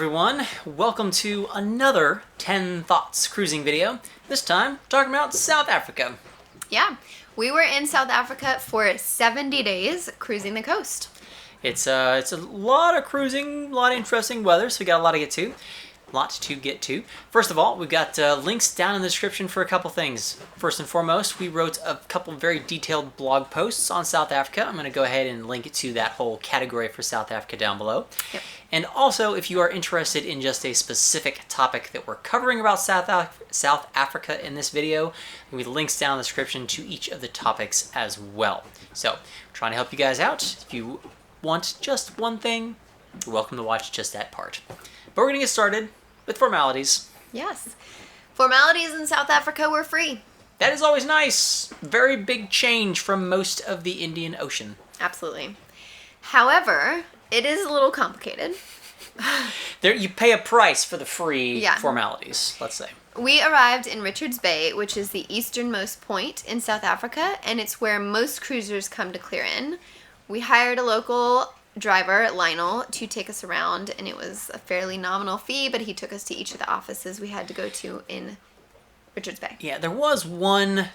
everyone, welcome to another 10 Thoughts cruising video. This time, talking about South Africa. Yeah, we were in South Africa for 70 days cruising the coast. It's a lot of cruising, a lot of interesting weather, so we got a lot to get to. First of all, we've got links down in the description for a couple things. First and foremost, we wrote a couple very detailed blog posts on South Africa. I'm going to go ahead and link it to that whole category for South Africa down below. Yep. And also, if you are interested in just a specific topic that we're covering about South Africa in this video, we have links down in the description to each of the topics as well. So, we're trying to help you guys out. If you want just one thing, you're welcome to watch just that part. But we're going to get started with formalities. Yes. Formalities in South Africa were free. That is always nice. Very big change from most of the Indian Ocean. Absolutely. However, it is a little complicated. You pay a price for the free formalities, let's say. We arrived in Richards Bay, which is the easternmost point in South Africa, and it's where most cruisers come to clear in. We hired a local driver, Lionel, to take us around, and it was a fairly nominal fee, but he took us to each of the offices we had to go to in Richards Bay. Yeah, there was one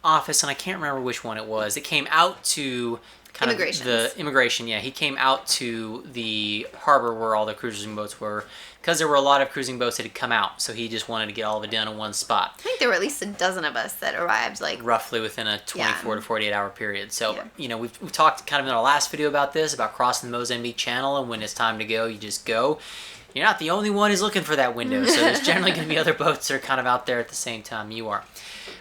office, and I can't remember which one it was. It came out to kind of the immigration. Yeah, he came out to the harbor where all the cruising boats were, because there were a lot of cruising boats that had come out, so he just wanted to get all of it done in one spot. I think there were at least a dozen of us that arrived, like roughly within a 24 to 48 hour period. So, you know, we've talked kind of in our last video about this, about crossing the Mozambique Channel, and when it's time to go, you just go. You're not the only one who's looking for that window, so there's generally going to be other boats that are kind of out there at the same time you are.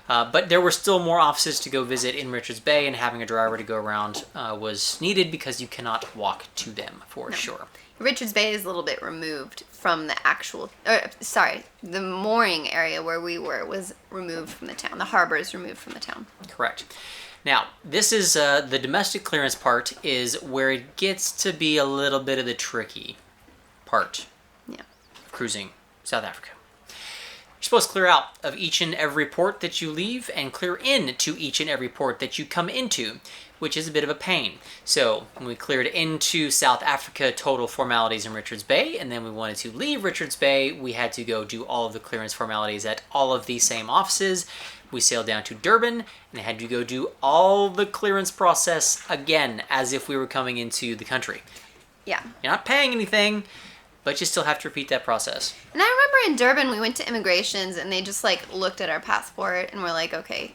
But there were still more offices to go visit in Richards Bay, and having a driver to go around was needed because you cannot walk to them for sure. Richards Bay is a little bit removed from the actual, the mooring area where we were was removed from the town. The harbor is removed from the town. Correct. Now, this is, the domestic clearance part is where it gets to be a little bit of the tricky part of cruising South Africa. You're supposed to clear out of each and every port that you leave and clear in to each and every port that you come into, which is a bit of a pain. So when we cleared into South Africa, total formalities in Richards Bay, and then we wanted to leave Richards Bay, we had to go do all of the clearance formalities at all of these same offices. We sailed down to Durban and had to go do all the clearance process again as if we were coming into the country. Yeah. You're not paying anything, but you still have to repeat that process. And I remember in Durban, we went to immigrations, and they just, like, looked at our passport, and were like, okay.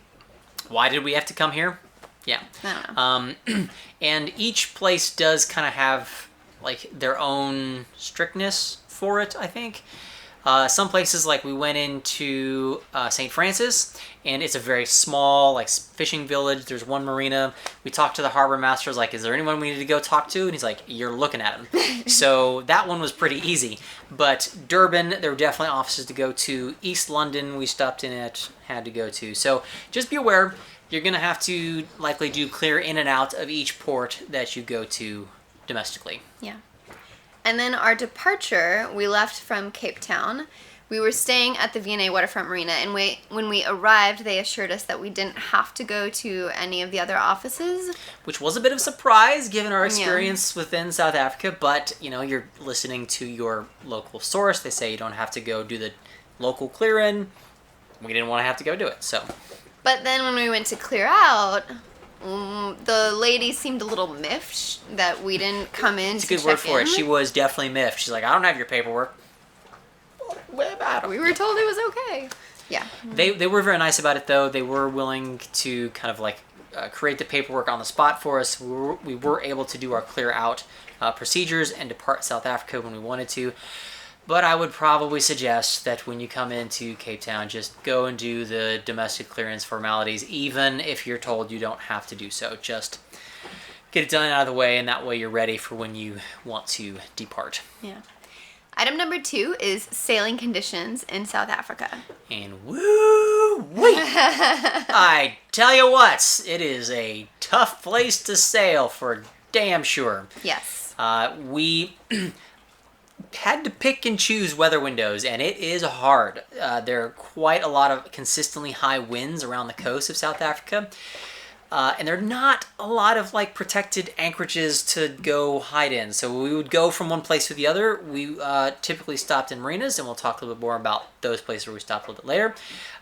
Why did we have to come here? Yeah. I don't know. And each place does kind of have, like, their own strictness for it, I think. Some places, like, we went into St. Francis, and it's a very small, like, fishing village. There's one marina. We talked to the harbor master. I was like, is there anyone we need to go talk to? And he's like, you're looking at him. So that one was pretty easy. But Durban, there were definitely offices to go to. East London, we stopped in at, had to go to. So just be aware, you're going to have to likely do clear in and out of each port that you go to domestically. Yeah. And then our departure, we left from Cape Town. We were staying at the V&A Waterfront Marina, and when we arrived, they assured us that we didn't have to go to any of the other offices. Which was a bit of a surprise, given our experience within South Africa, but, you know, you're listening to your local source. They say you don't have to go do the local clear-in. We didn't want to have to go do it, so. But then when we went to clear out, the lady seemed a little miffed that we didn't come in to check in. It's a good word for it. She was definitely miffed. She's like, I don't have your paperwork. We were told it was okay. Yeah. They were very nice about it, though. They were willing to kind of like create the paperwork on the spot for us. We were able to do our clear out procedures and depart South Africa when we wanted to. But I would probably suggest that when you come into Cape Town, just go and do the domestic clearance formalities, even if you're told you don't have to do so. Just get it done out of the way, and that way you're ready for when you want to depart. Yeah. Item number 2 is sailing conditions in South Africa. And woo-wee! I tell you what, it is a tough place to sail for damn sure. Yes. We had to pick and choose weather windows, and it is hard. There are quite a lot of consistently high winds around the coast of South Africa. And there are not a lot of like protected anchorages to go hide in. So we would go from one place to the other. We typically stopped in marinas, and we'll talk a little bit more about those places where we stopped a little bit later.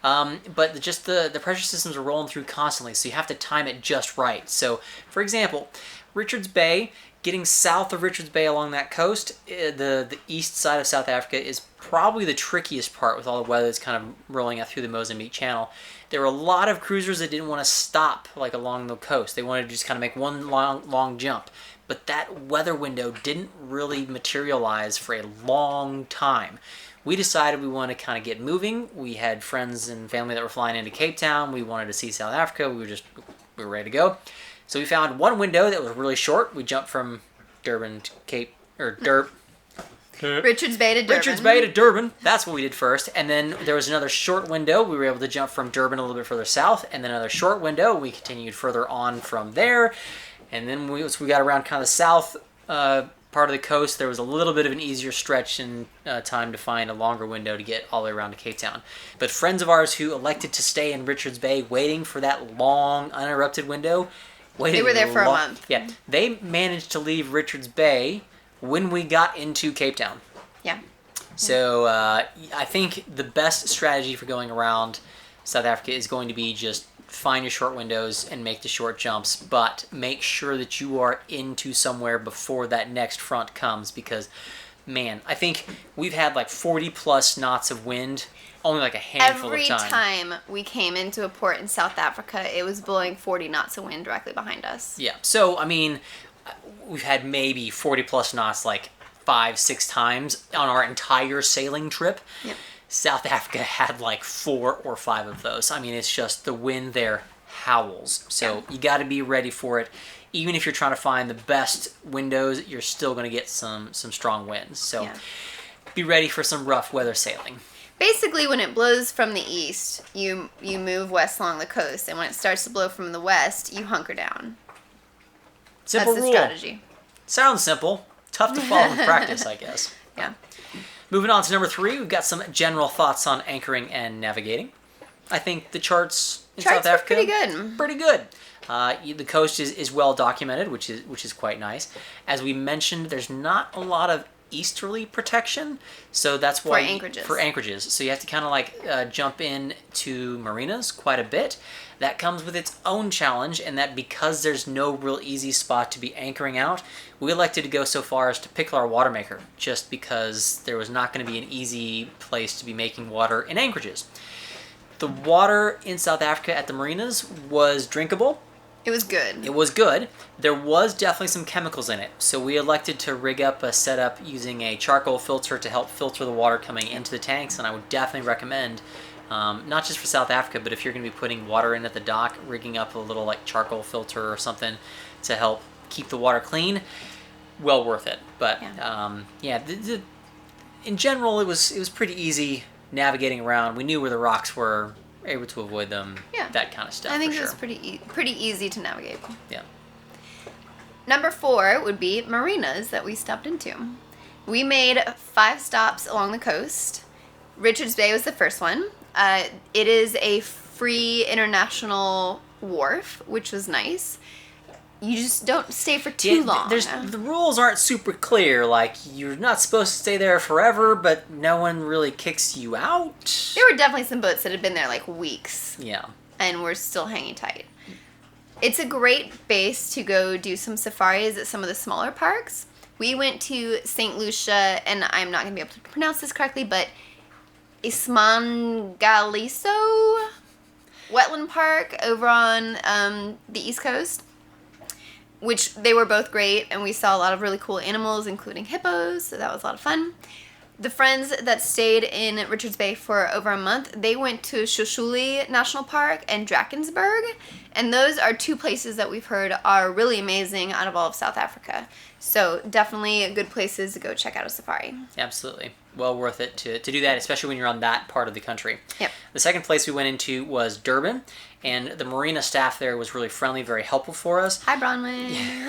But just the pressure systems are rolling through constantly, so you have to time it just right. So, for example, Richards Bay, getting south of Richards Bay along that coast, the east side of South Africa is probably the trickiest part with all the weather that's kind of rolling out through the Mozambique Channel. There were a lot of cruisers that didn't want to stop like along the coast. They wanted to just kind of make one long jump. But that weather window didn't really materialize for a long time. We decided we wanted to kind of get moving. We had friends and family that were flying into Cape Town. We wanted to see South Africa. We were ready to go. So we found one window that was really short. We jumped from Durban to Richards Bay to Durban. Richards Bay to Durban. That's what we did first. And then there was another short window. We were able to jump from Durban a little bit further south. And then another short window. We continued further on from there. And then once we got around kind of the south part of the coast, there was a little bit of an easier stretch in time to find a longer window to get all the way around to Cape Town. But friends of ours who elected to stay in Richards Bay waiting for that long, uninterrupted window, they were there for a month. Yeah, they managed to leave Richards Bay when we got into Cape Town. Yeah. So I think the best strategy for going around South Africa is going to be just find your short windows and make the short jumps, but make sure that you are into somewhere before that next front comes, because, man, I think we've had like 40 plus knots of wind only like a handful of times. Every time we came into a port in South Africa, it was blowing 40 knots of wind directly behind us. Yeah. So, I mean, we've had maybe 40 plus knots like 5-6 times on our entire sailing trip. Yep. South Africa had like 4 or 5 of those. I mean, it's just the wind there howls. So you got to be ready for it. Even if you're trying to find the best windows, you're still going to get some strong winds. So be ready for some rough weather sailing. Basically, when it blows from the east, you move west along the coast, and when it starts to blow from the west, you hunker down. Simple That's the rule. strategy. Sounds simple. Tough to follow in practice, I guess. Yeah. Moving on to number 3, we've got some general thoughts on anchoring and navigating. I think the charts in South Africa pretty good. Pretty good. The coast is well documented, which is quite nice. As we mentioned, there's not a lot of easterly protection, so that's why for anchorages. So you have to kind of like jump in to marinas quite a bit. That comes with its own challenge, and that because there's no real easy spot to be anchoring out, we elected to go so far as to pick our water maker, just because there was not going to be an easy place to be making water in anchorages. The water in South Africa at the marinas was drinkable. It was good. It was good. There was definitely some chemicals in it. So we elected to rig up a setup using a charcoal filter to help filter the water coming into the tanks. And I would definitely recommend, not just for South Africa, but if you're going to be putting water in at the dock, rigging up a little like charcoal filter or something to help keep the water clean, well worth it. But in general, it was pretty easy navigating around. We knew where the rocks were, able to avoid them, that kind of stuff. I think it was pretty easy to navigate. Yeah. Number 4 would be marinas that we stopped into. We made 5 stops along the coast. Richards Bay was the first one. It is a free international wharf, which was nice. You just don't stay for too long. The rules aren't super clear. Like, you're not supposed to stay there forever, but no one really kicks you out. There were definitely some boats that had been there like weeks. Yeah. And were still hanging tight. It's a great base to go do some safaris at some of the smaller parks. We went to St. Lucia, and I'm not going to be able to pronounce this correctly, but Ismangaliso Wetland Park over on the East Coast, which they were both great, and we saw a lot of really cool animals, including hippos, so that was a lot of fun. The friends that stayed in Richards Bay for over a month, they went to Shoshuli National Park and Drakensberg, and those are 2 places that we've heard are really amazing out of all of South Africa. So definitely good places to go check out a safari. Absolutely. Well worth it to do that, especially when you're on that part of the country. Yep. The second place we went into was Durban, and the marina staff there was really friendly, very helpful for us. Hi, Bronwyn.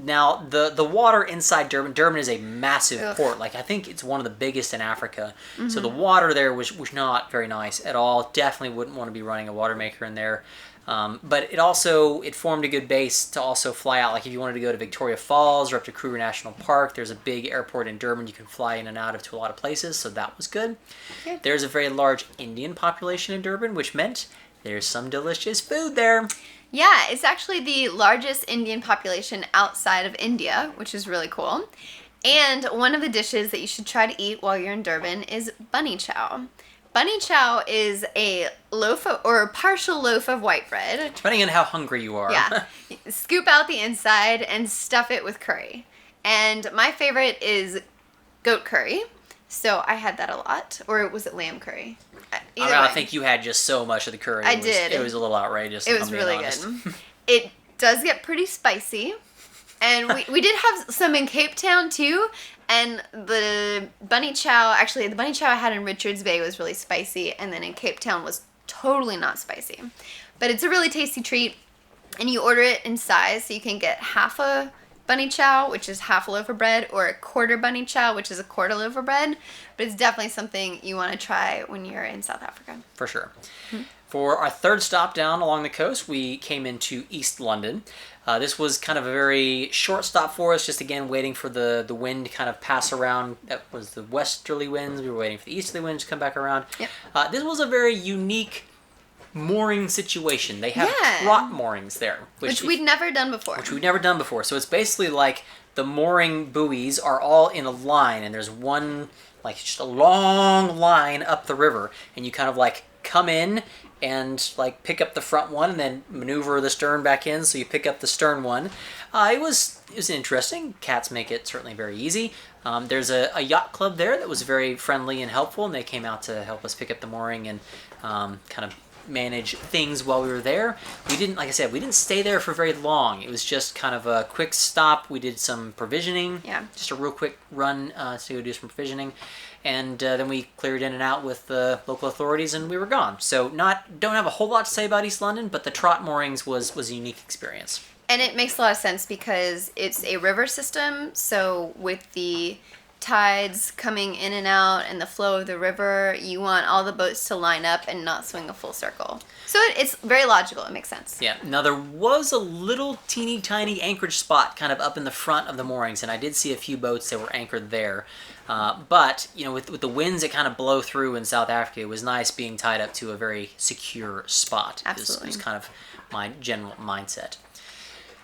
Now, the water inside Durban is a massive port. Like, I think it's one of the biggest in Africa. So the water there was not very nice at all. Definitely wouldn't want to be running a water maker in there. But it formed a good base to also fly out. Like if you wanted to go to Victoria Falls or up to Kruger National Park, there's a big airport in Durban you can fly in and out of to a lot of places, so that was good. Good. There's a very large Indian population in Durban, which meant there's some delicious food there. Yeah, it's actually the largest Indian population outside of India, which is really cool. And one of the dishes that you should try to eat while you're in Durban is bunny chow. Bunny chow is a partial loaf of white bread. Depending on how hungry you are. Yeah. Scoop out the inside and stuff it with curry. And my favorite is goat curry. So I had that a lot. Or was it lamb curry? I think you had just so much of the curry. I did. It was a little outrageous. It was really good. It does get pretty spicy. And we did have some in Cape Town too. And the bunny chow I had in Richards Bay was really spicy. And then in Cape Town was totally not spicy. But it's a really tasty treat. And you order it in size. So you can get half a bunny chow, which is half a loaf of bread, or a quarter bunny chow, which is a quarter loaf of bread. But it's definitely something you want to try when you're in South Africa. For sure. Mm-hmm. For our third stop down along the coast, we came into East London. This was kind of a very short stop for us, just again waiting for the wind to kind of pass around. That was the westerly winds. We were waiting for the easterly winds to come back around. Yep. This was a very unique mooring situation. They have trot moorings there. Which we'd never done before. So it's basically like the mooring buoys are all in a line, and there's one, like just a long line up the river, and you kind of like come in and like pick up the front one and then maneuver the stern back in, so you pick up the stern one. It was interesting. Cats make it certainly very easy. There's a yacht club there that was very friendly and helpful, and they came out to help us pick up the mooring and kind of manage things while we were there. We didn't stay there for very long. It was just kind of a quick stop. We did some provisioning. Yeah. Just a real quick run to go do some provisioning. And then we cleared in and out with the local authorities, and we were gone. So don't have a whole lot to say about East London, but the trot moorings was a unique experience. And it makes a lot of sense because it's a river system, so with the tides coming in and out and the flow of the river, you want all the boats to line up and not swing a full circle. So it's very logical. It makes sense. Yeah. Now, there was a little teeny tiny anchorage spot kind of up in the front of the moorings, and I did see a few boats that were anchored there. But, with the winds that kind of blow through in South Africa, it was nice being tied up to a very secure spot. Absolutely. It was kind of my general mindset.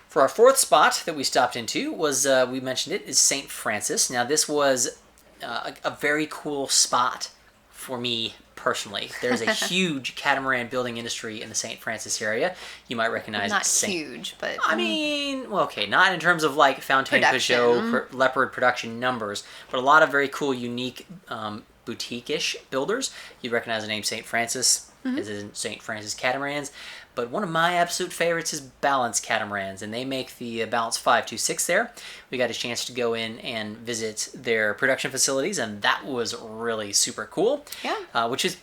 For our fourth spot that we stopped into was, we mentioned it, is St. Francis. Now, this was a very cool spot for me personally. There's a huge catamaran building industry in the St. Francis area. You might recognize not huge, but I mean, well, okay, not in terms of like Fontaine Peugeot Leopard production numbers, but a lot of very cool, unique boutique-ish builders. You'd recognize the name St. Francis, as in St. Francis Catamarans. But one of my absolute favorites is Balance Catamarans, and they make the Balance 526 there. We got a chance to go in and visit their production facilities, and that was really super cool. Yeah. Which is,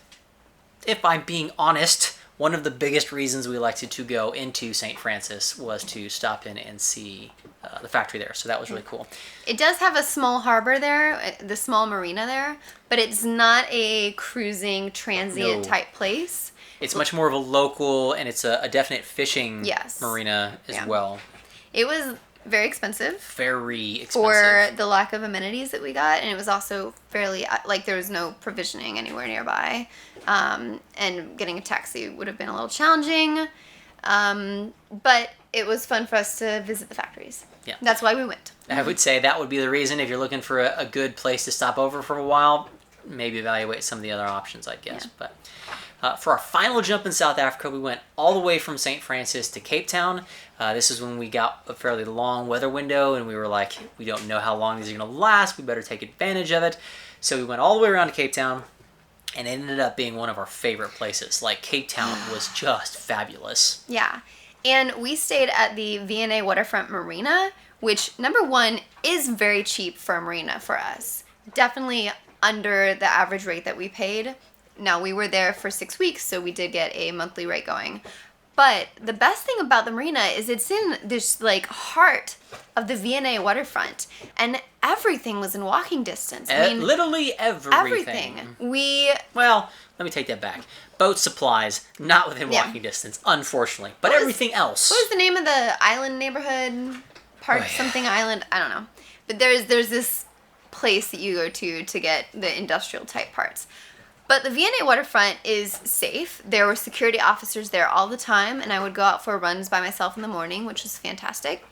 if I'm being honest, one of the biggest reasons we elected to go into St. Francis was to stop in and see the factory there. So that was really cool. It does have a small harbor there, the small marina there, but it's not a cruising transient type place. It's much more of a local, and it's a definite fishing marina as well. It was very expensive. Very expensive. For the lack of amenities that we got, and it was also fairly, there was no provisioning anywhere nearby. And getting a taxi would have been a little challenging. But it was fun for us to visit the factories. Yeah. That's why we went. I would say that would be the reason. If you're looking for a good place to stop over for a while, maybe evaluate some of the other options, I guess. Yeah. But for our final jump in South Africa, we went all the way from St. Francis to Cape Town. This is when we got a fairly long weather window, and we were like, we don't know how long these are going to last. We better take advantage of it. So we went all the way around to Cape Town, and it ended up being one of our favorite places. Like, Cape Town was just fabulous. Yeah. And we stayed at the V&A Waterfront Marina, which, number one, is very cheap for a marina for us. Definitely under the average rate that we paid. Now, we were there for 6 weeks, so we did get a monthly rate going. But the best thing about the marina is it's in this like heart of the V&A waterfront, and everything was in walking distance. I mean, literally everything. Well, let me take that back. Boat supplies, not within walking distance, unfortunately. But everything else. What was the name of the island neighborhood? Park something island? I don't know. But there's this place that you go to get the industrial type parts. But the V&A waterfront is safe. There were security officers there all the time, and I would go out for runs by myself in the morning, which was fantastic.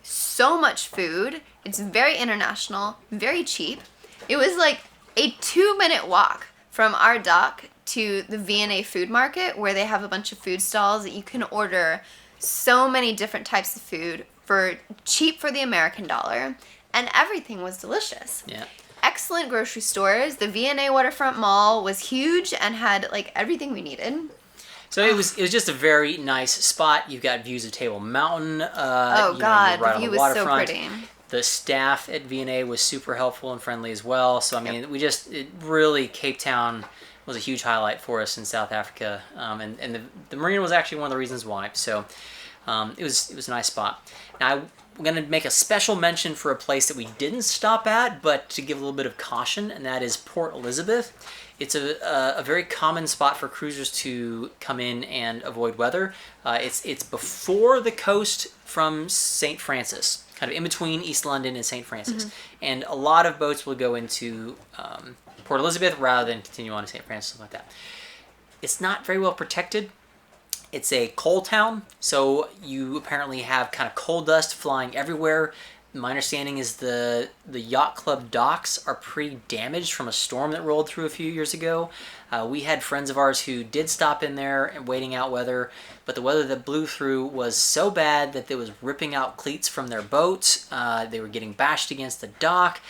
So much food. It's very international, very cheap. It was like a 2-minute walk from our dock to the V&A food market, where they have a bunch of food stalls that you can order so many different types of food for cheap for the American dollar, and everything was delicious. Yeah. Excellent grocery stores. The V&A Waterfront Mall was huge and had like everything we needed. So it was just a very nice spot. You've got views of Table Mountain. God, the view was so pretty. The staff at V&A was super helpful and friendly as well. So I mean, it really, Cape Town was a huge highlight for us in South Africa, and the marina was actually one of the reasons why. So it was a nice spot. Now I'm going to make a special mention for a place that we didn't stop at, but to give a little bit of caution, and that is Port Elizabeth. It's a very common spot for cruisers to come in and avoid weather. It's before the coast from St. Francis, kind of in between East London and St. Francis. Mm-hmm. And a lot of boats will go into Port Elizabeth rather than continue on to St. Francis, something like that. It's not very well protected. It's a coal town, so you apparently have kind of coal dust flying everywhere. My understanding is the yacht club docks are pretty damaged from a storm that rolled through a few years ago. We had friends of ours who did stop in there and waiting out weather, but the weather that blew through was so bad that it was ripping out cleats from their boats. They were getting bashed against the dock.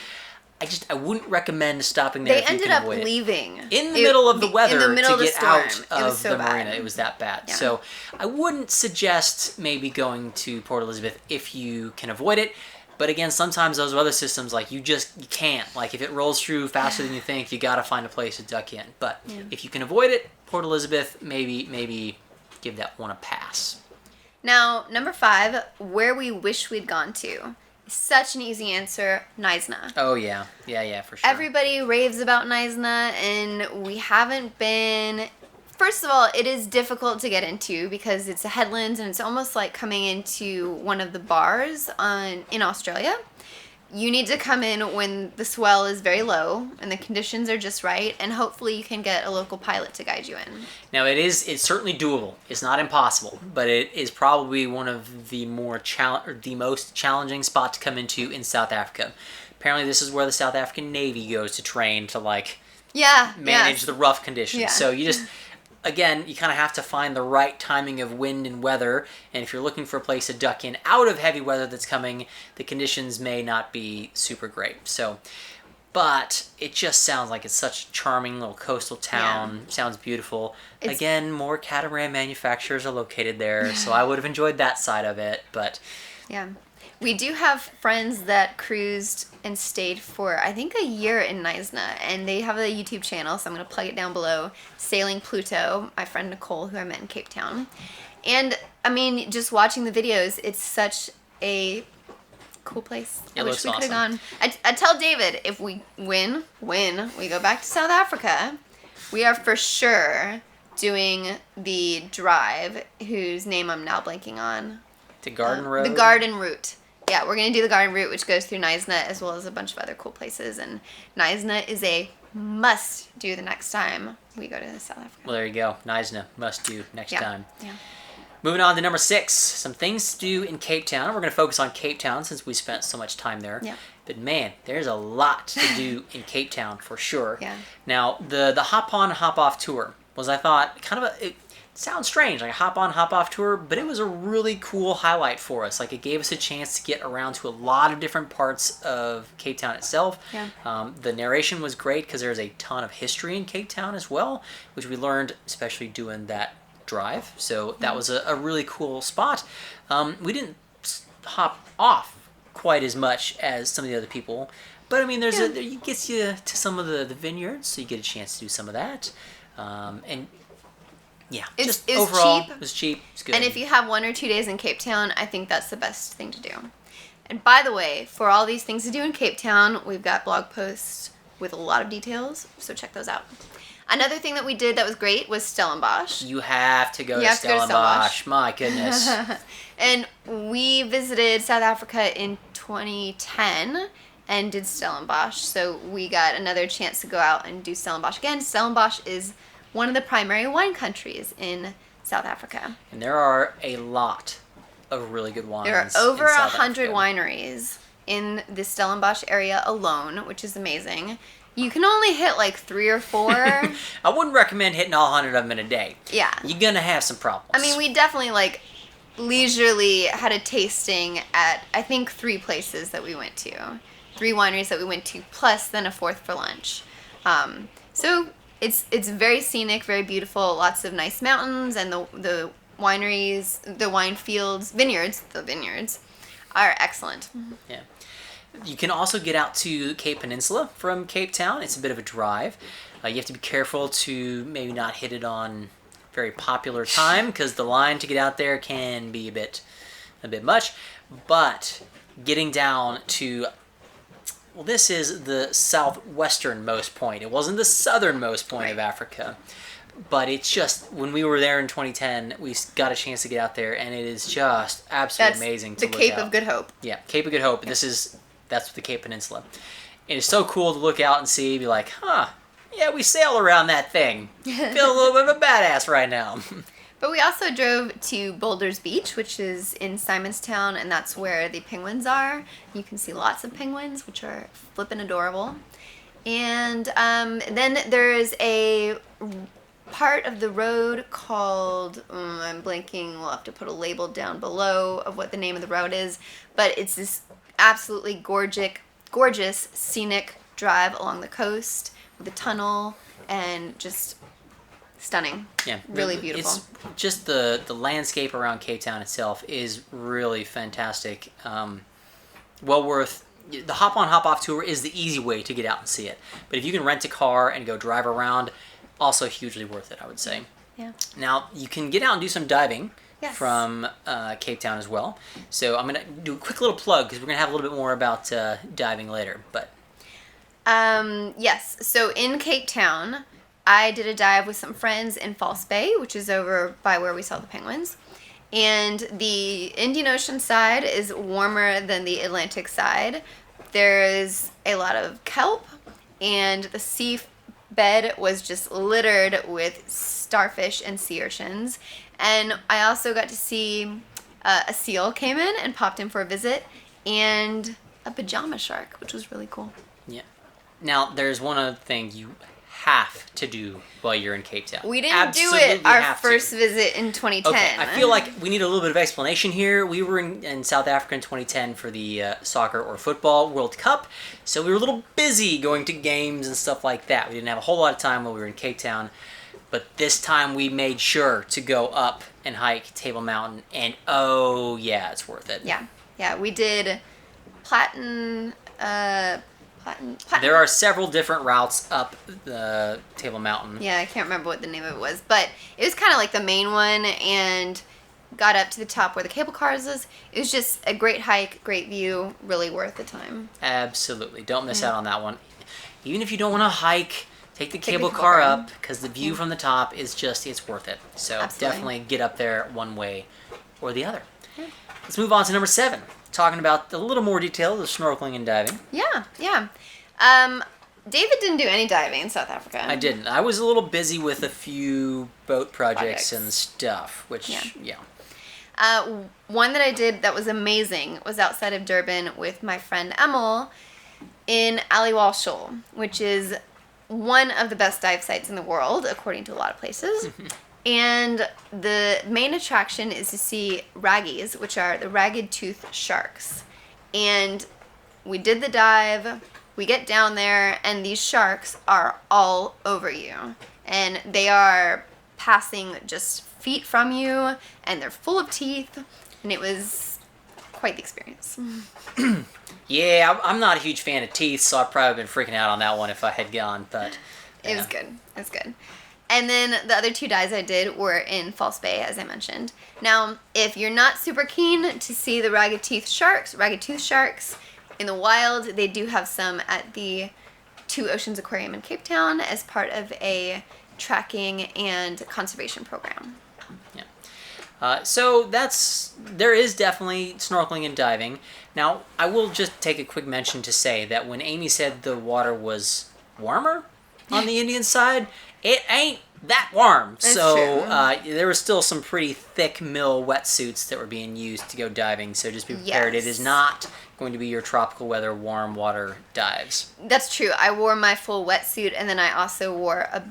I wouldn't recommend stopping there. They ended up leaving in the middle of the weather to get out of the marina. It was that bad. Yeah. So I wouldn't suggest maybe going to Port Elizabeth if you can avoid it. But again, sometimes those weather systems, like you can't. Like if it rolls through faster than you think, you got to find a place to duck in. But if you can avoid it, Port Elizabeth, maybe give that one a pass. Now, number 5, where we wish we'd gone to. Such an easy answer, Knysna. Oh, yeah. Yeah, for sure. Everybody raves about Knysna, and we haven't been... First of all, it is difficult to get into because it's a headland, and it's almost like coming into one of the bars in Australia. You need to come in when the swell is very low and the conditions are just right, and hopefully you can get a local pilot to guide you in. Now it's certainly doable. It's not impossible, but it is probably one of the most challenging spots to come into in South Africa. Apparently, this is where the South African Navy goes to train to manage the rough conditions. Yeah. So you just. Again, you kind of have to find the right timing of wind and weather, and if you're looking for a place to duck in out of heavy weather that's coming, the conditions may not be super great. So, but it just sounds like it's such a charming little coastal town. Yeah. Sounds beautiful. Again, more catamaran manufacturers are located there, so I would have enjoyed that side of it, but... Yeah. We do have friends that cruised and stayed for, I think, a year in Knysna, and they have a YouTube channel, so I'm going to plug it down below, Sailing Pluto, my friend Nicole, who I met in Cape Town. And, I mean, just watching the videos, it's such a cool place. I wish we could have gone. I tell David, if we win, we go back to South Africa, we are for sure doing the drive, whose name I'm now blanking on. The Garden Road? The Garden Route. Yeah, we're going to do the Garden Route, which goes through Knysna, as well as a bunch of other cool places. And Knysna is a must-do the next time we go to South Africa. Well, there you go. Knysna, must-do next time. Yeah. Moving on to number 6, some things to do in Cape Town. We're going to focus on Cape Town since we spent so much time there. Yeah. But man, there's a lot to do in Cape Town for sure. Yeah. Now, the hop-on, hop-off tour was, I thought, kind of a... Sounds strange, like a hop-on, hop-off tour, but it was a really cool highlight for us. Like, it gave us a chance to get around to a lot of different parts of Cape Town itself. Yeah. The narration was great because there's a ton of history in Cape Town as well, which we learned, especially doing that drive. So that was a really cool spot. We didn't hop off quite as much as some of the other people, but I mean, it gets you to some of the vineyards, so you get a chance to do some of that. And Yeah, It's overall, cheap. it was cheap. It's good. And if you have 1 or 2 days in Cape Town, I think that's the best thing to do. And by the way, for all these things to do in Cape Town, we've got blog posts with a lot of details, so check those out. Another thing that we did that was great was Stellenbosch. You have to go to Stellenbosch. My goodness. And we visited South Africa in 2010 and did Stellenbosch, so we got another chance to go out and do Stellenbosch again. Stellenbosch is one of the primary wine countries in South Africa. And there are a lot of really good wines. There are over in South 100 Africa. wineries in the Stellenbosch area alone, which is amazing. You can only hit like 3 or 4. I wouldn't recommend hitting all 100 of them in a day. Yeah. You're going to have some problems. I mean, we definitely like leisurely had a tasting at, I think, 3 places that we went to. 3 wineries that we went to, plus then a 4th for lunch. So it's very scenic, very beautiful, lots of nice mountains, and the wineries, the wine fields, the vineyards are excellent. Yeah. You can also get out to Cape Peninsula from Cape Town. It's a bit of a drive. You have to be careful to maybe not hit it on very popular time, because the line to get out there can be a bit much. But getting down to, well, this is the southwesternmost point. It wasn't the southernmost point of Africa. But it's just, when we were there in 2010, we got a chance to get out there, and it is just absolutely amazing to look at. The Cape out. of Good Hope. Yeah, Cape of Good Hope. That's the Cape Peninsula. It is so cool to look out and see, be like, yeah, we sail around that thing. Feel a little bit of a badass right now. But we also drove to Boulders Beach, which is in Simonstown, and that's where the penguins are. You can see lots of penguins, which are flippin' adorable. And then there is a part of the road called, I'm blanking, we'll have to put a label down below of what the name of the road is, but it's this absolutely gorgeous scenic drive along the coast with a tunnel and just stunning. Yeah, really beautiful. It's just the landscape around Cape Town itself is really fantastic. Well worth. The hop on hop off tour is the easy way to get out and see it, but if you can rent a car and go drive around, also hugely worth it, I would say. Yeah. Now you can get out and do some diving. Yes. From Cape Town as well. So I'm going to do a quick little plug, because we're going to have a little bit more about diving later. But yes, so in Cape Town, I did a dive with some friends in False Bay, which is over by where we saw the penguins. And the Indian Ocean side is warmer than the Atlantic side. There is a lot of kelp, and the sea bed was just littered with starfish and sea urchins. And I also got to see a seal came in and popped in for a visit, and a pajama shark, which was really cool. Yeah. Now, there's one other thing you have to do while you're in Cape Town. We didn't do it our first visit in 2010. Okay, I feel like we need a little bit of explanation here. We were in South Africa in 2010 for the soccer or football World Cup, so we were a little busy going to games and stuff like that. We didn't have a whole lot of time while we were in Cape Town. But this time we made sure to go up and hike Table Mountain, and oh yeah, it's worth it. Yeah, we did Platten. There are several different routes up the Table Mountain. Yeah, I can't remember what the name of it was, but it was kind of like the main one, and got up to the top where the cable cars is. It was just a great hike, great view, really worth the time. Absolutely, don't miss out on that one. Even if you don't want to hike, take the cable car up, because the view from the top is just, it's worth it. So definitely get up there one way or the other. Yeah. Let's move on to number 7, talking about a little more detail of snorkeling and diving. Yeah. David didn't do any diving in South Africa. I didn't. I was a little busy with a few boat projects and stuff, which, one that I did that was amazing was outside of Durban with my friend Emil in Aliwal Shoal, which is one of the best dive sites in the world, according to a lot of places. And the main attraction is to see raggies, which are the ragged-toothed sharks. And we did the dive, we get down there, and these sharks are all over you. And they are passing just feet from you, and they're full of teeth, and it was quite the experience. Yeah, I'm not a huge fan of teeth, so I've probably been freaking out on that one if I had gone, but... It was good. And then the other 2 dives I did were in False Bay, as I mentioned. Now, if you're not super keen to see the ragged-toothed sharks in the wild, they do have some at the Two Oceans Aquarium in Cape Town as part of a tracking and conservation program. Yeah. So there is definitely snorkeling and diving. Now, I will just take a quick mention to say that when Amy said the water was warmer on the Indian side, it ain't that warm. That's so true. There was still some pretty thick mill wetsuits that were being used to go diving. So just be prepared. Yes. It is not going to be your tropical weather warm water dives. That's true. I wore my full wetsuit, and then I also wore a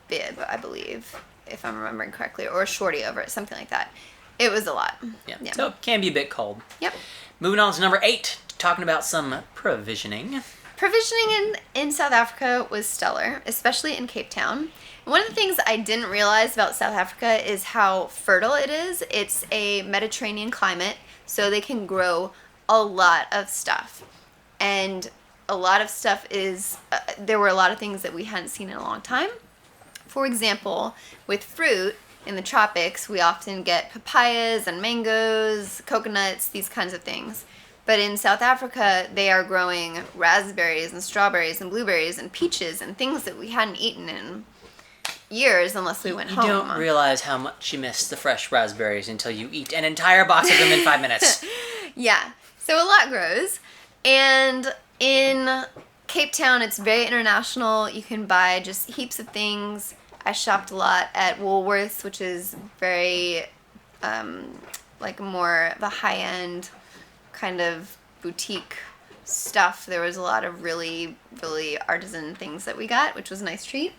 bib, I believe, if I'm remembering correctly, or a shorty over it, something like that. It was a lot. Yeah. So it can be a bit cold. Yep. Moving on to number 8, talking about some provisioning. Provisioning in South Africa was stellar, especially in Cape Town. One of the things I didn't realize about South Africa is how fertile it is. It's a Mediterranean climate, so they can grow a lot of stuff. And a lot of stuff is, there were a lot of things that we hadn't seen in a long time. For example, with fruit in the tropics, we often get papayas and mangoes, coconuts, these kinds of things. But in South Africa, they are growing raspberries and strawberries and blueberries and peaches and things that we hadn't eaten in years unless we went home. You don't realize how much you miss the fresh raspberries until you eat an entire box of them in 5 minutes. Yeah. So a lot grows. And in Cape Town, it's very international. You can buy just heaps of things. I shopped a lot at Woolworths, which is very, like more of a high-end kind of boutique stuff. There was a lot of really, really artisan things that we got, which was a nice treat.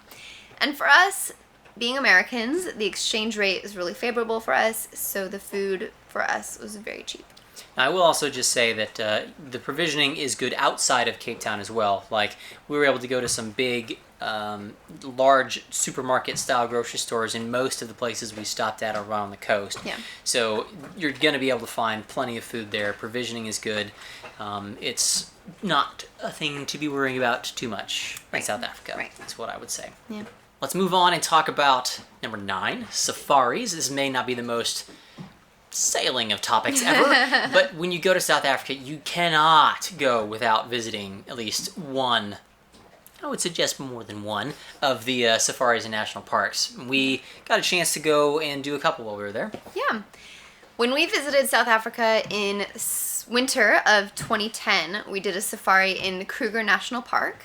And for us, being Americans, the exchange rate is really favorable for us, so the food for us was very cheap. Now, I will also just say that the provisioning is good outside of Cape Town as well. Like, we were able to go to some big, large supermarket-style grocery stores in most of the places we stopped at around the coast. Yeah. So you're going to be able to find plenty of food there. Provisioning is good. It's not a thing to be worrying about too much in South Africa. Right. That's what I would say. Yeah. Let's move on and talk about number 9, safaris. This may not be the most sailing of topics ever, but when you go to South Africa, you cannot go without visiting at least one, I would suggest more than one, of the safaris and national parks. We got a chance to go and do a couple while we were there. Yeah. When we visited South Africa in winter of 2010, we did a safari in Kruger National Park.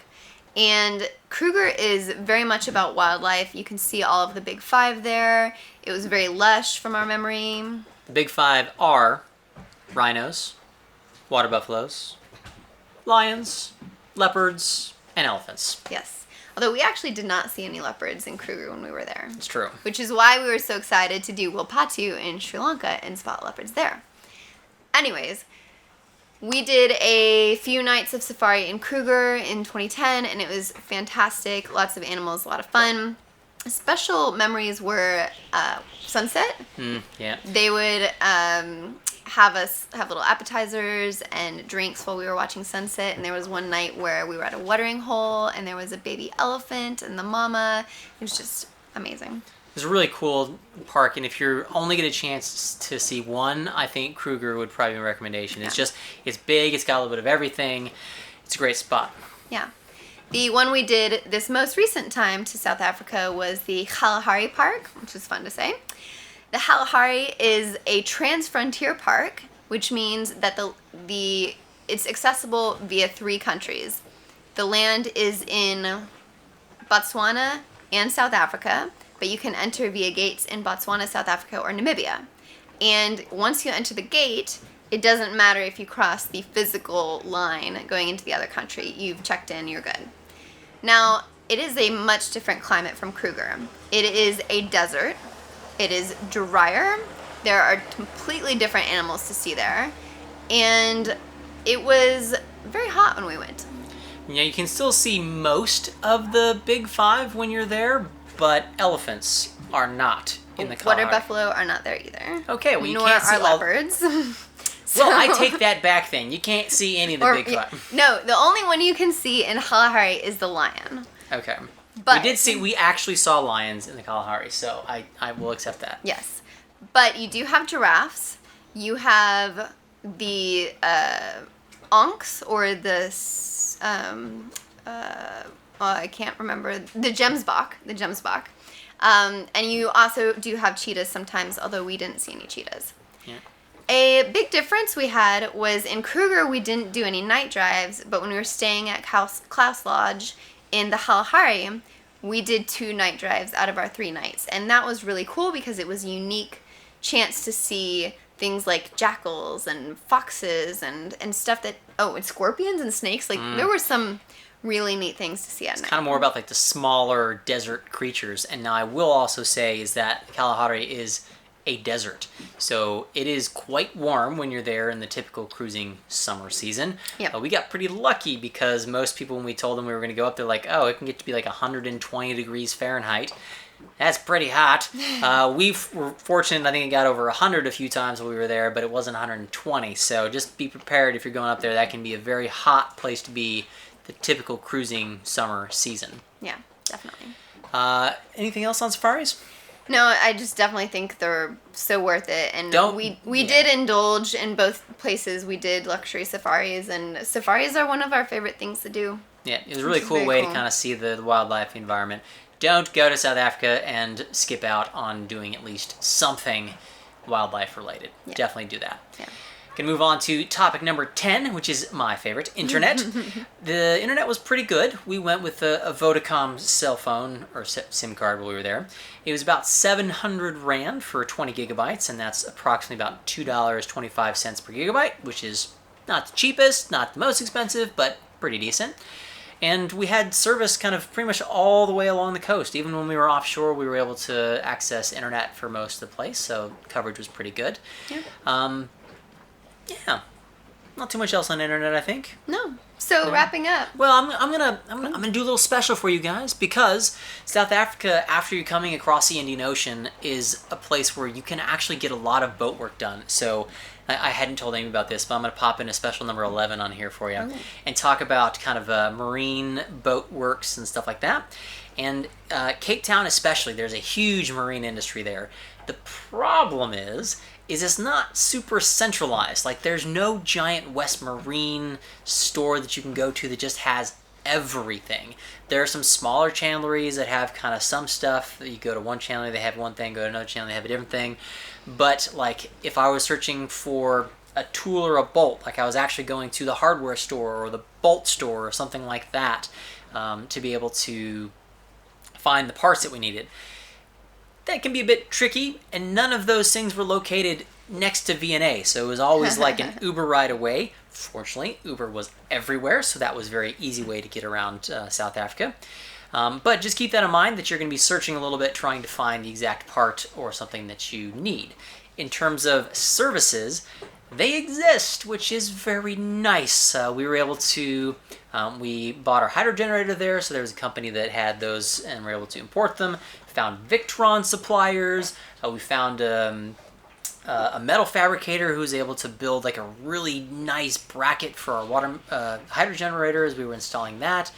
And Kruger is very much about wildlife. You can see all of the big 5 there. It was very lush from our memory. The big 5 are rhinos, water buffaloes, lions, leopards, and elephants. Yes. Although we actually did not see any leopards in Kruger when we were there. It's true. Which is why we were so excited to do Wilpatu in Sri Lanka and spot leopards there. Anyways, we did a few nights of safari in Kruger in 2010, and it was fantastic. Lots of animals, a lot of fun. Special memories were sunset. Yeah. They would have us have little appetizers and drinks while we were watching sunset. And there was one night where we were at a watering hole, and there was a baby elephant and the mama. It was just amazing. It's a really cool park, and if you're only get a chance to see one, I think Kruger would probably be a recommendation. It's just, it's big, it's got a little bit of everything. It's a great spot. Yeah. The one we did this most recent time to South Africa was the Kalahari Park, which is fun to say. The Kalahari is a trans-frontier park, which means that it's accessible via 3 countries. The land is in Botswana and South Africa, but you can enter via gates in Botswana, South Africa, or Namibia. And once you enter the gate, it doesn't matter if you cross the physical line going into the other country. You've checked in, you're good. Now, it is a much different climate from Kruger. It is a desert. It is drier. There are completely different animals to see there. And it was very hot when we went. Yeah, you can still see most of the big 5 when you're there, but elephants are not in the Kalahari. Water buffalo are not there either. Okay, well, you nor can't see are leopards. So, well, I take that back then. You can't see any of the big 5. No, the only one you can see in Kalahari is the lion. Okay. But we actually saw lions in the Kalahari, so I will accept that. Yes. But you do have giraffes. You have the onks, or the I can't remember, the gemsbok. And you also do have cheetahs sometimes, although we didn't see any cheetahs. Yeah. A big difference we had was in Kruger, we didn't do any night drives, but when we were staying at Klaus Lodge in the Kalahari, we did 2 night drives out of our 3 nights. And that was really cool because it was a unique chance to see things like jackals and foxes and stuff that, and scorpions and snakes. Like, there were some really neat things to see at night. It's kind of more about like the smaller desert creatures. And now I will also say is that Kalahari is a desert. So it is quite warm when you're there in the typical cruising summer season. Yep. We got pretty lucky because most people, when we told them we were going to go up there, like, oh, it can get to be like 120 degrees Fahrenheit. That's pretty hot. We were fortunate. I think it got over 100 a few times when we were there, but it wasn't 120. So just be prepared if you're going up there. That can be a very hot place to be the typical cruising summer season. Yeah, definitely. Anything else on safaris? No, I just definitely think they're so worth it. And we did indulge in both places. We did luxury safaris, and safaris are one of our favorite things to do. Yeah, it was a really cool way to kind of see the wildlife environment. Don't go to South Africa and skip out on doing at least something wildlife related. Yeah. Definitely do that. Yeah. Can move on to topic number 10, which is my favorite, internet. The internet was pretty good. We went with a Vodacom cell phone or SIM card while we were there. It was about 700 Rand for 20 gigabytes, and that's approximately about $2.25 per gigabyte, which is not the cheapest, not the most expensive, but pretty decent. And we had service kind of pretty much all the way along the coast. Even when we were offshore, we were able to access internet for most of the place, so coverage was pretty good. Yeah. Yeah, not too much else on the internet, I think. No. So wrapping up. Well, I'm gonna do a little special for you guys because South Africa, after you're coming across the Indian Ocean, is a place where you can actually get a lot of boat work done. So I hadn't told Amy about this, but I'm gonna pop in a special number 11 on here for you and talk about kind of marine boat works and stuff like that. And Cape Town especially, there's a huge marine industry there. The problem is it's not super centralized. Like, there's no giant West Marine store that you can go to that just has everything. There are some smaller chandleries that have kind of some stuff. You go to one chandlery, they have one thing. Go to another chandlery, they have a different thing. But, like, if I was searching for a tool or a bolt, like I was actually going to the hardware store or the bolt store or something like that to be able to find the parts that we needed. That can be a bit tricky, and none of those things were located next to V&A, so it was always like an Uber ride away. Fortunately, Uber was everywhere, so that was a very easy way to get around South Africa. But just keep that in mind that you're going to be searching a little bit trying to find the exact part or something that you need. In terms of services, they exist, which is very nice. We were able to, we bought our hydro generator there, so there was a company that had those and we were able to import them. Found Victron suppliers. We found a metal fabricator who was able to build like a really nice bracket for our water hydro generator as we were installing that.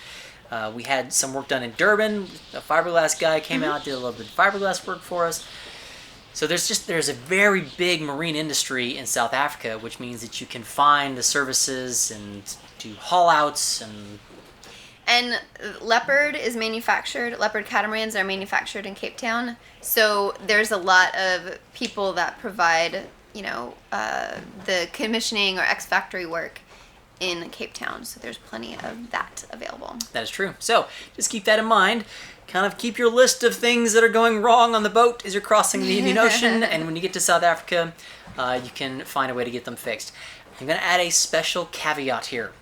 We had some work done in Durban. A fiberglass guy came out, did a little bit of fiberglass work for us. So there's a very big marine industry in South Africa, which means that you can find the services and do haul outs and leopard catamarans are manufactured in Cape Town. So there's a lot of people that provide, the commissioning or ex-factory work in Cape Town. So there's plenty of that available. That is true. So just keep that in mind. Kind of keep your list of things that are going wrong on the boat as you're crossing the Indian Ocean. And when you get to South Africa, you can find a way to get them fixed. I'm going to add a special caveat here.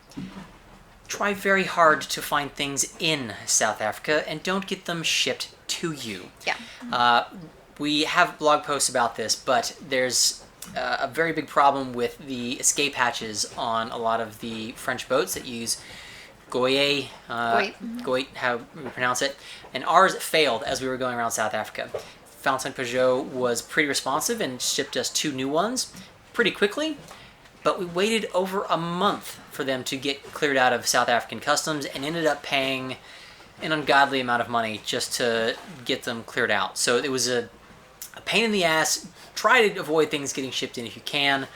Try very hard to find things in South Africa and don't get them shipped to you. Yeah. We have blog posts about this, but there's a very big problem with the escape hatches on a lot of the French boats that use Goye, how we pronounce it. And ours failed as we were going around South Africa. Fountain Peugeot was pretty responsive and shipped us 2 new ones pretty quickly. But we waited over a month for them to get cleared out of South African customs and ended up paying an ungodly amount of money just to get them cleared out. So it was a pain in the ass. Try to avoid things getting shipped in if you can.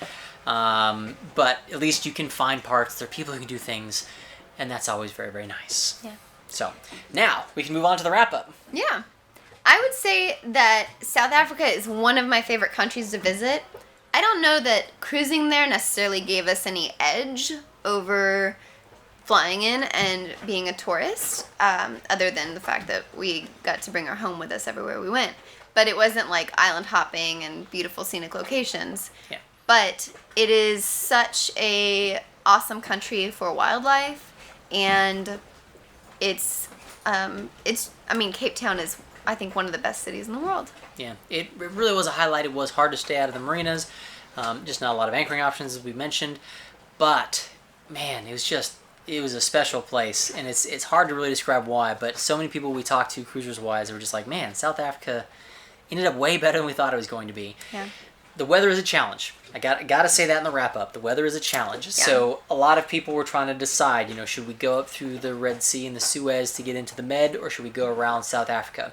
But at least you can find parts. There are people who can do things, and that's always very, very nice. Yeah. So now we can move on to the wrap-up. Yeah. I would say that South Africa is one of my favorite countries to visit. I don't know that cruising there necessarily gave us any edge over flying in and being a tourist, other than the fact that we got to bring our home with us everywhere we went. But it wasn't like island hopping and beautiful scenic locations. Yeah. But it is such a awesome country for wildlife, and Cape Town is, I think, one of the best cities in the world. Yeah, it really was a highlight. It was hard to stay out of the marinas, just not a lot of anchoring options, as we mentioned. But man, it was a special place, and it's hard to really describe why. But so many people we talked to, cruisers wise, were just like, man, South Africa ended up way better than we thought it was going to be. Yeah. The weather is a challenge. I got to say that in the wrap up. The weather is a challenge. Yeah. So a lot of people were trying to decide, should we go up through the Red Sea and the Suez to get into the Med, or should we go around South Africa?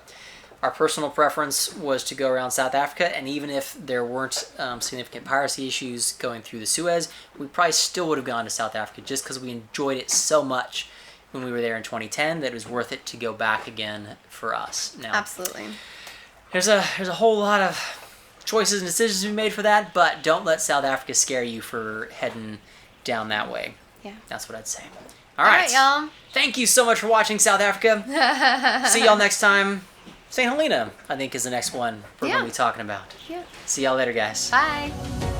Our personal preference was to go around South Africa, and even if there weren't significant piracy issues going through the Suez, we probably still would have gone to South Africa just because we enjoyed it so much when we were there in 2010 that it was worth it to go back again for us. Now, Absolutely. There's a whole lot of choices and decisions to be made for that, but don't let South Africa scare you for heading down that way. Yeah. That's what I'd say. All right, y'all. Thank you so much for watching South Africa. See y'all next time. St. Helena, I think, is the next one we're going to be talking about. Yeah. See y'all later, guys. Bye.